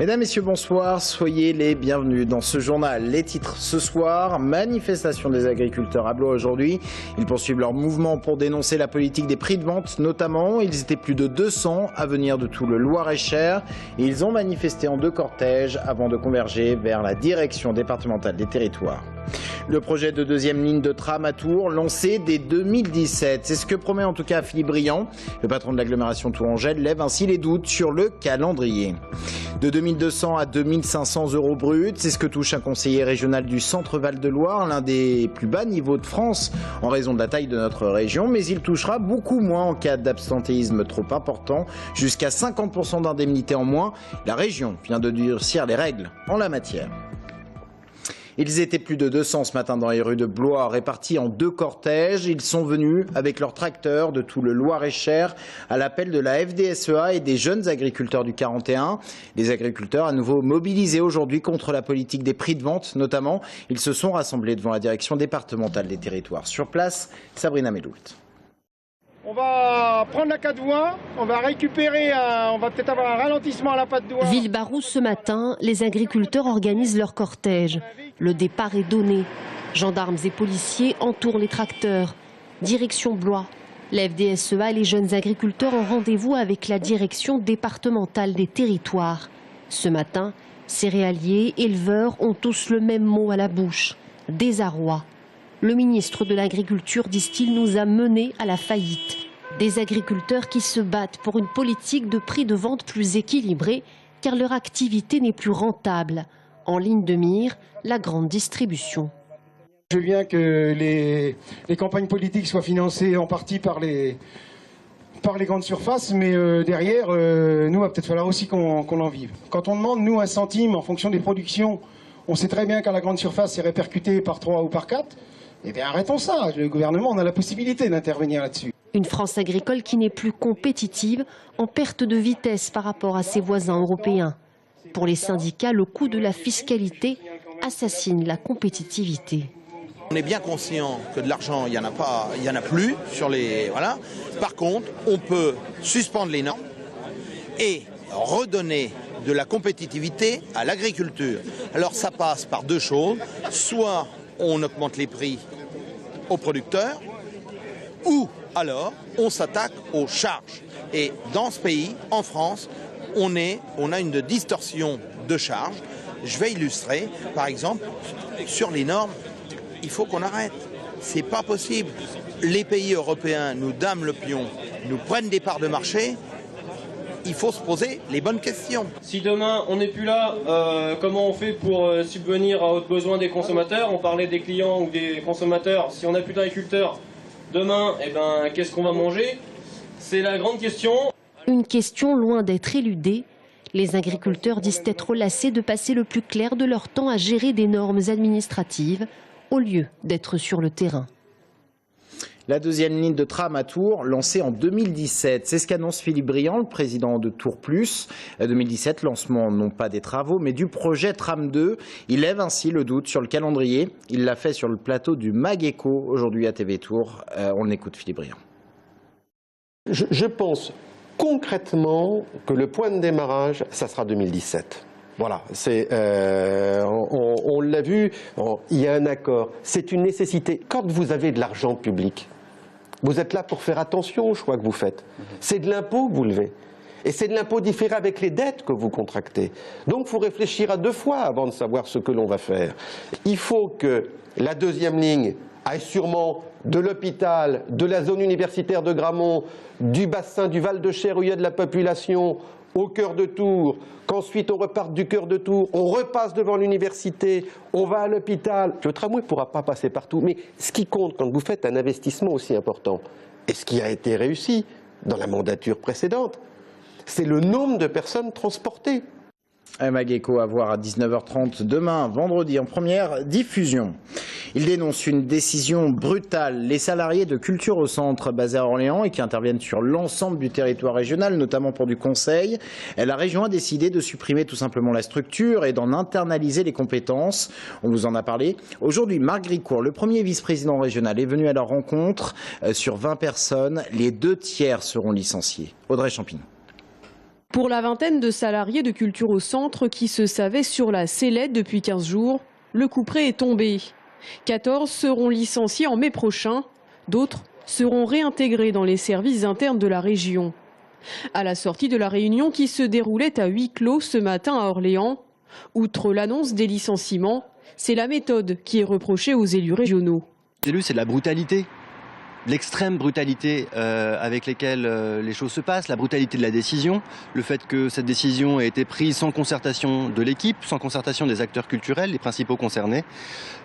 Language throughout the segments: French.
Mesdames, Messieurs, bonsoir. Soyez les bienvenus dans ce journal. Les titres ce soir, manifestation des agriculteurs à Blois aujourd'hui. Ils poursuivent leur mouvement pour dénoncer la politique des prix de vente notamment. Ils étaient plus de 200 à venir de tout le Loir-et-Cher. Et ils ont manifesté en 2 cortèges avant de converger vers la direction départementale des territoires. Le projet de 2e ligne de tram à Tours, lancé dès 2017. C'est ce que promet en tout cas Philippe Briand. Le patron de l'agglomération tourangelle lève ainsi les doutes sur le calendrier. De 2200 à 2500 € bruts, c'est ce que touche un conseiller régional du centre Val-de-Loire, l'un des plus bas niveaux de France en raison de la taille de notre région, mais il touchera beaucoup moins en cas d'absentéisme trop important, jusqu'à 50% d'indemnité en moins. La région vient de durcir les règles en la matière. Ils étaient plus de 200 ce matin dans les rues de Blois, répartis en 2 cortèges. Ils sont venus avec leurs tracteurs de tout le Loir-et-Cher à l'appel de la FDSEA et des jeunes agriculteurs du 41. Les agriculteurs à nouveau mobilisés aujourd'hui contre la politique des prix de vente notamment. Ils se sont rassemblés devant la direction départementale des territoires. Sur place, Sabrina Meloult. On va prendre la 4 voies, on va récupérer, on va peut-être avoir un ralentissement à la patte d'oie. Ville-Barou, ce matin, les agriculteurs organisent leur cortège. Le départ est donné. Gendarmes et policiers entourent les tracteurs. Direction Blois. La FDSEA et les jeunes agriculteurs ont rendez-vous avec la direction départementale des territoires. Ce matin, céréaliers, éleveurs ont tous le même mot à la bouche, désarroi. Le ministre de l'Agriculture, disent-ils, nous a menés à la faillite. Des agriculteurs qui se battent pour une politique de prix de vente plus équilibrée, car leur activité n'est plus rentable. En ligne de mire, la grande distribution. Je veux bien que les campagnes politiques soient financées en partie par les grandes surfaces, mais derrière, nous, il va peut-être falloir aussi qu'on en vive. Quand on demande, nous, 1 centime en fonction des productions, on sait très bien qu'à la grande surface, c'est répercuté par 3 ou par 4. Eh bien, arrêtons ça. Le gouvernement, on a la possibilité d'intervenir là-dessus. Une France agricole qui n'est plus compétitive, en perte de vitesse par rapport à ses voisins européens. Pour les syndicats, le coût de la fiscalité assassine la compétitivité. On est bien conscient que de l'argent, il n'y en a plus sur les... Voilà. Par contre, on peut suspendre les normes et redonner de la compétitivité à l'agriculture. Alors ça passe par 2 choses. Soit on augmente les prix aux producteurs, ou alors on s'attaque aux charges. Et dans ce pays, en France, on a une distorsion de charges. Je vais illustrer, par exemple, sur les normes, il faut qu'on arrête. C'est pas possible. Les pays européens nous dament le pion, nous prennent des parts de marché. Il faut se poser les bonnes questions. Si demain on n'est plus là, comment on fait pour subvenir aux besoins des consommateurs? On parlait des clients ou des consommateurs. Si on n'a plus d'agriculteurs, demain, qu'est-ce qu'on va manger? C'est la grande question. Une question loin d'être éludée. Les agriculteurs disent être lassés de passer le plus clair de leur temps à gérer des normes administratives au lieu d'être sur le terrain. La 2e ligne de tram à Tours, lancée en 2017. C'est ce qu'annonce Philippe Briand, le président de Tours Plus. 2017, lancement non pas des travaux, mais du projet Tram 2. Il lève ainsi le doute sur le calendrier. Il l'a fait sur le plateau du Mag Eco, aujourd'hui à TV Tours. On écoute Philippe Briand. Je pense concrètement que le point de démarrage, ça sera 2017. Voilà, on l'a vu, il y a un accord. C'est une nécessité. Quand vous avez de l'argent public, vous êtes là pour faire attention aux choix que vous faites. C'est de l'impôt que vous levez. Et c'est de l'impôt différé avec les dettes que vous contractez. Donc il faut réfléchir à 2 fois avant de savoir ce que l'on va faire. Il faut que la 2e ligne aille sûrement de l'hôpital, de la zone universitaire de Gramont, du bassin du Val-de-Cher où il y a de la population, au cœur de Tours, qu'ensuite on reparte du cœur de Tours, on repasse devant l'université, on va à l'hôpital. Le tramway ne pourra pas passer partout, mais ce qui compte quand vous faites un investissement aussi important, et ce qui a été réussi dans la mandature précédente, c'est le nombre de personnes transportées. Mag Eco à voir à 19h30 demain, vendredi, en première diffusion. Il dénonce une décision brutale. Les salariés de Culture au Centre, basés à Orléans et qui interviennent sur l'ensemble du territoire régional, notamment pour du conseil. La région a décidé de supprimer tout simplement la structure et d'en internaliser les compétences. On vous en a parlé. Aujourd'hui, Marc Gricourt, le premier vice-président régional, est venu à leur rencontre. Sur 20 personnes, les 2 tiers seront licenciés. Audrey Champignon. Pour la vingtaine de salariés de Culture au Centre qui se savaient sur la sellette depuis 15 jours, le couperet est tombé. 14 seront licenciés en mai prochain, d'autres seront réintégrés dans les services internes de la région. À la sortie de la réunion qui se déroulait à huis clos ce matin à Orléans, outre l'annonce des licenciements, c'est la méthode qui est reprochée aux élus régionaux. Les élus, c'est de la brutalité. L'extrême brutalité avec laquelle les choses se passent, la brutalité de la décision, le fait que cette décision ait été prise sans concertation de l'équipe, sans concertation des acteurs culturels, les principaux concernés,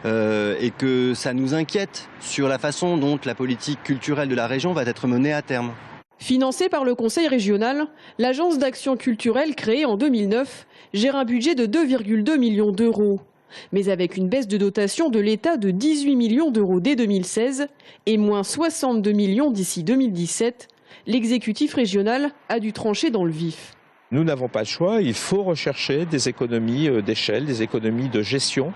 et que ça nous inquiète sur la façon dont la politique culturelle de la région va être menée à terme. Financée par le Conseil régional, l'Agence d'action culturelle créée en 2009 gère un budget de 2,2 millions d'euros. Mais avec une baisse de dotation de l'État de 18 millions d'euros dès 2016 et moins 62 millions d'ici 2017, l'exécutif régional a dû trancher dans le vif. Nous n'avons pas le choix, il faut rechercher des économies d'échelle, des économies de gestion.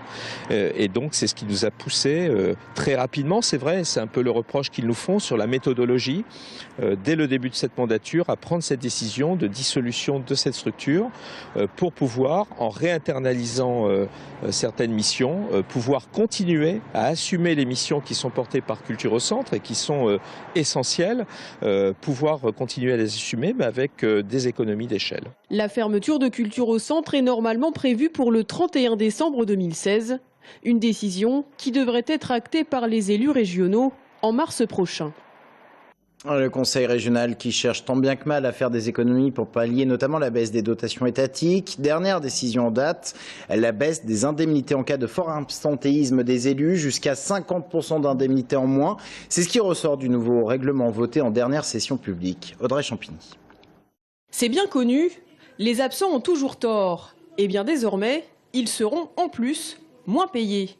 Et donc c'est ce qui nous a poussé très rapidement, c'est vrai, c'est un peu le reproche qu'ils nous font sur la méthodologie, dès le début de cette mandature, à prendre cette décision de dissolution de cette structure pour pouvoir, en réinternalisant certaines missions, pouvoir continuer à assumer les missions qui sont portées par Culture au Centre et qui sont essentielles, pouvoir continuer à les assumer mais avec des économies d'échelle. La fermeture de Culture au Centre est normalement prévue pour le 31 décembre 2016. Une décision qui devrait être actée par les élus régionaux en mars prochain. Le conseil régional qui cherche tant bien que mal à faire des économies pour pallier notamment la baisse des dotations étatiques. Dernière décision en date, la baisse des indemnités en cas de fort absentéisme des élus, jusqu'à 50% d'indemnités en moins. C'est ce qui ressort du nouveau règlement voté en dernière session publique. Audrey Champigny. C'est bien connu, les absents ont toujours tort. Et bien désormais, ils seront en plus moins payés.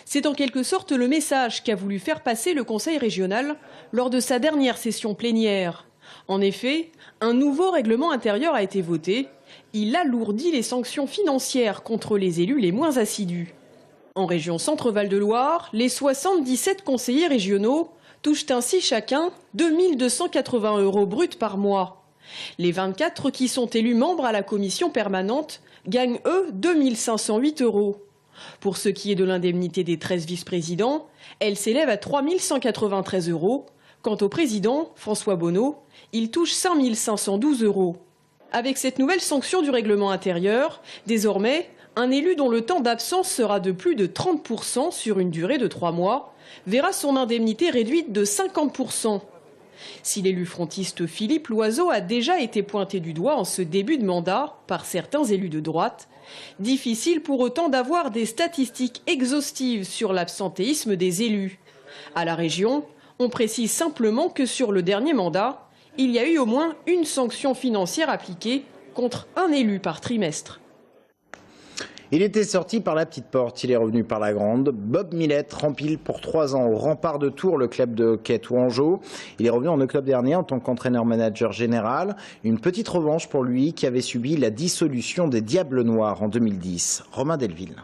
C'est en quelque sorte le message qu'a voulu faire passer le Conseil régional lors de sa dernière session plénière. En effet, un nouveau règlement intérieur a été voté. Il alourdit les sanctions financières contre les élus les moins assidus. En région Centre-Val de Loire, les 77 conseillers régionaux touchent ainsi chacun 2 280 € bruts par mois. Les 24 qui sont élus membres à la commission permanente gagnent, eux, 2 508 €. Pour ce qui est de l'indemnité des 13 vice-présidents, elle s'élève à 3 193 €. Quant au président, François Bonneau, il touche 5 512 €. Avec cette nouvelle sanction du règlement intérieur, désormais, un élu dont le temps d'absence sera de plus de 30% sur une durée de 3 mois verra son indemnité réduite de 50%. Si l'élu frontiste Philippe Loiseau a déjà été pointé du doigt en ce début de mandat par certains élus de droite, difficile pour autant d'avoir des statistiques exhaustives sur l'absentéisme des élus. À la région, on précise simplement que sur le dernier mandat, il y a eu au moins une sanction financière appliquée contre un élu par trimestre. Il était sorti par la petite porte, il est revenu par la grande. Bob Millette rempile pour 3 ans au Rempart de Tours, le club de hockey tourangeau. Il est revenu en octobre dernier en tant qu'entraîneur-manager général. Une petite revanche pour lui qui avait subi la dissolution des Diables Noirs en 2010. Romain Delville.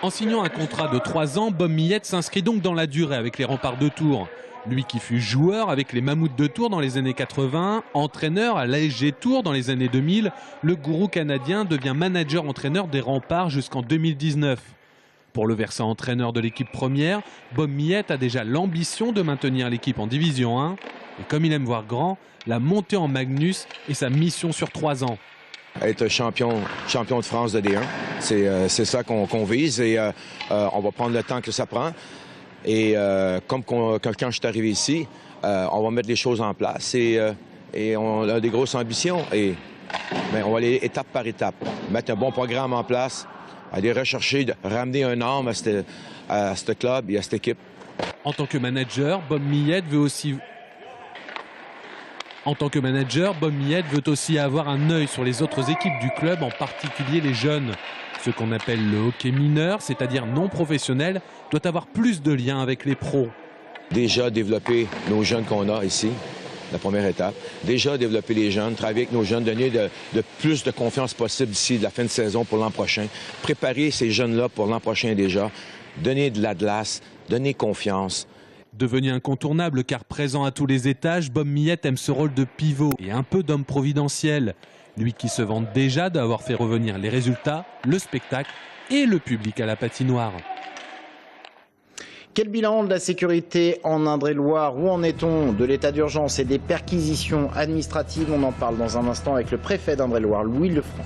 En signant un contrat de 3 ans, Bob Millette s'inscrit donc dans la durée avec les Remparts de Tours. Lui qui fut joueur avec les Mammouths de Tours dans les années 80, entraîneur à l'ASG Tours dans les années 2000, le gourou canadien devient manager-entraîneur des Remparts jusqu'en 2019. Pour le versant entraîneur de l'équipe première, Bob Millette a déjà l'ambition de maintenir l'équipe en Division 1. Et comme il aime voir grand, la montée en Magnus est sa mission sur 3 ans. Être champion de France de D1, c'est ça qu'on vise et on va prendre le temps que ça prend. Et comme quand je suis arrivé ici, on va mettre les choses en place et on a des grosses ambitions. Et on va aller étape par étape, mettre un bon programme en place, aller rechercher, ramener un homme à ce club et à cette équipe. En tant que manager, Bob Millette veut aussi avoir un œil sur les autres équipes du club, en particulier les jeunes. Ce qu'on appelle le hockey mineur, c'est-à-dire non professionnel, doit avoir plus de liens avec les pros. Déjà développer nos jeunes qu'on a ici, la première étape. Déjà développer les jeunes, travailler avec nos jeunes, donner de plus de confiance possible d'ici la fin de saison pour l'an prochain. Préparer ces jeunes-là pour l'an prochain déjà. Donner de la glace, donner confiance. Devenu incontournable car présent à tous les étages, Bob Millette aime ce rôle de pivot et un peu d'homme providentiel. Lui qui se vante déjà d'avoir fait revenir les résultats, le spectacle et le public à la patinoire. Quel bilan de la sécurité en Indre-et-Loire? Où en est-on de l'état d'urgence et des perquisitions administratives? On en parle dans un instant avec le préfet d'Indre-et-Loire, Louis Lefranc.